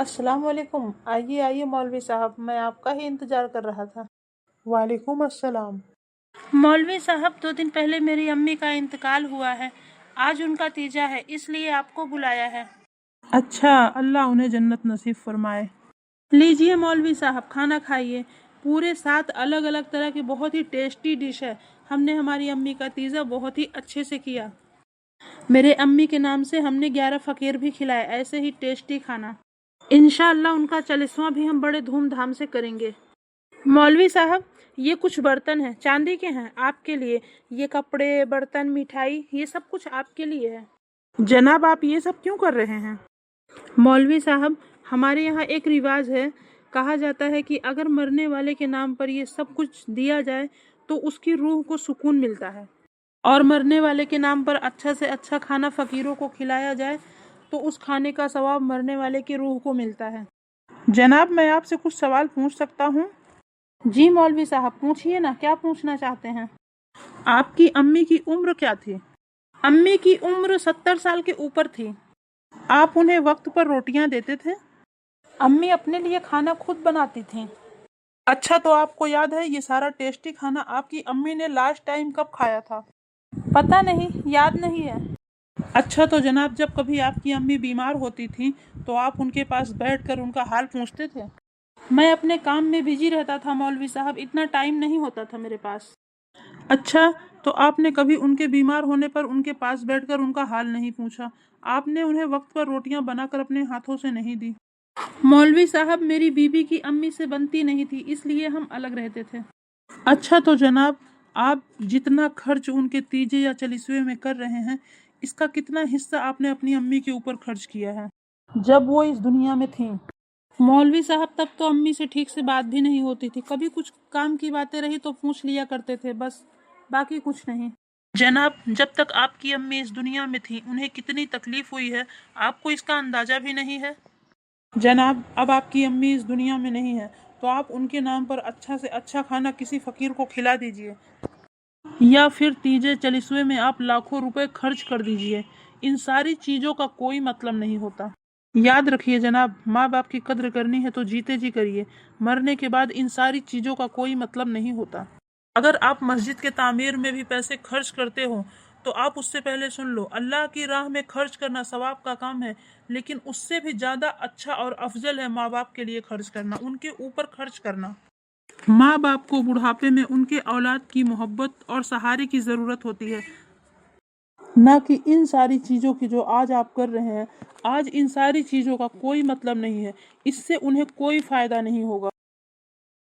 अस्सलाम वालेकुम। आइए आइए मौलवी साहब, मैं आपका ही इंतजार कर रहा था। वालेकुम अस्सलाम। मौलवी साहब, 2 दिन पहले मेरी अम्मी का इंतकाल हुआ है। आज उनका तीजा है, इसलिए आपको बुलाया है। अच्छा, अल्लाह उन्हें जन्नत नसीब फरमाए। लीजिए मौलवी साहब, खाना खाइए। पूरे 7 अलग अलग तरह की बहुत ही टेस्टी डिश है। हमने हमारी अम्मी का तीजा बहुत ही अच्छे से किया। मेरे अम्मी के नाम से हमने 11 फकीर भी खिलाए, ऐसे ही टेस्टी खाना। इंशाअल्लाह उनका 40वां भी हम बड़े धूमधाम से करेंगे। मौलवी साहब, ये कुछ बर्तन हैं, चांदी के हैं, आपके लिए। ये कपड़े, बर्तन, मिठाई, ये सब कुछ आपके लिए है। जनाब, आप ये सब क्यों कर रहे हैं? मौलवी साहब, हमारे यहाँ एक रिवाज है। कहा जाता है कि अगर मरने वाले के नाम पर ये सब कुछ दिया जाए तो उसकी रूह को सुकून मिलता है, और मरने वाले के नाम पर अच्छा से अच्छा खाना फकीरों को खिलाया जाए तो उस खाने का सवाब मरने वाले की रूह को मिलता है। जनाब, मैं आपसे कुछ सवाल पूछ सकता हूँ? जी मौलवी साहब, पूछिए ना, क्या पूछना चाहते हैं? आपकी अम्मी की उम्र क्या थी? अम्मी की उम्र 70 साल के ऊपर थी। आप उन्हें वक्त पर रोटियां देते थे? अम्मी अपने लिए खाना खुद बनाती थीं। अच्छा, तो आपको याद है ये सारा टेस्टी खाना आपकी अम्मी ने लास्ट टाइम कब खाया था? पता नहीं, याद नहीं है। अच्छा, तो जनाब, जब कभी आपकी अम्मी बीमार होती थी तो आप उनके पास बैठकर उनका हाल पूछते थे? मैं अपने काम में बिजी रहता था मौलवी साहब, इतना टाइम नहीं होता था मेरे पास। अच्छा, तो आपने कभी उनके बीमार होने पर उनके पास बैठकर उनका हाल नहीं पूछा? आपने उन्हें वक्त पर रोटियां बनाकर अपने हाथों से नहीं दी? मौलवी साहब, मेरी बीबी की अम्मी से बनती नहीं थी, इसलिए हम अलग रहते थे। अच्छा, तो जनाब, आप जितना खर्च उनके तीजे या चलीसवे में कर रहे हैं, इसका कितना हिस्सा आपने अपनी अम्मी के ऊपर खर्च किया है जब वो इस दुनिया में थीं? मौलवी साहब, तब तो अम्मी से ठीक से बात भी नहीं होती थी। कभी कुछ काम की बातें रही तो पूछ लिया करते थे, बस, बाकी कुछ नहीं। जनाब, जब तक आपकी अम्मी इस दुनिया में थी उन्हें कितनी तकलीफ हुई है, आपको इसका अंदाजा भी नहीं है? जनाब, अब आपकी अम्मी इस दुनिया में नहीं है, तो आप उनके नाम पर अच्छा से अच्छा खाना किसी फकीर को खिला दीजिए, या फिर तीजे चलीसवे में आप लाखों रुपए खर्च कर दीजिए। इन सारी चीजों का कोई मतलब नहीं होता। याद रखिए जनाब, माँ बाप की कद्र करनी है तो जीते जी करिए, मरने के बाद इन सारी चीजों का कोई मतलब नहीं होता। अगर आप मस्जिद के तामीर में भी पैसे खर्च करते हो तो आप उससे पहले सुन लो, अल्लाह की राह में खर्च करना सवाब का काम है, लेकिन उससे भी ज्यादा अच्छा और अफजल है माँ बाप के लिए खर्च करना, उनके ऊपर खर्च करना। माँ बाप को बुढ़ापे में उनके औलाद की मोहब्बत और सहारे की ज़रूरत होती है, ना कि इन सारी चीज़ों की जो आज आप कर रहे हैं। आज इन सारी चीज़ों का कोई मतलब नहीं है, इससे उन्हें कोई फ़ायदा नहीं होगा।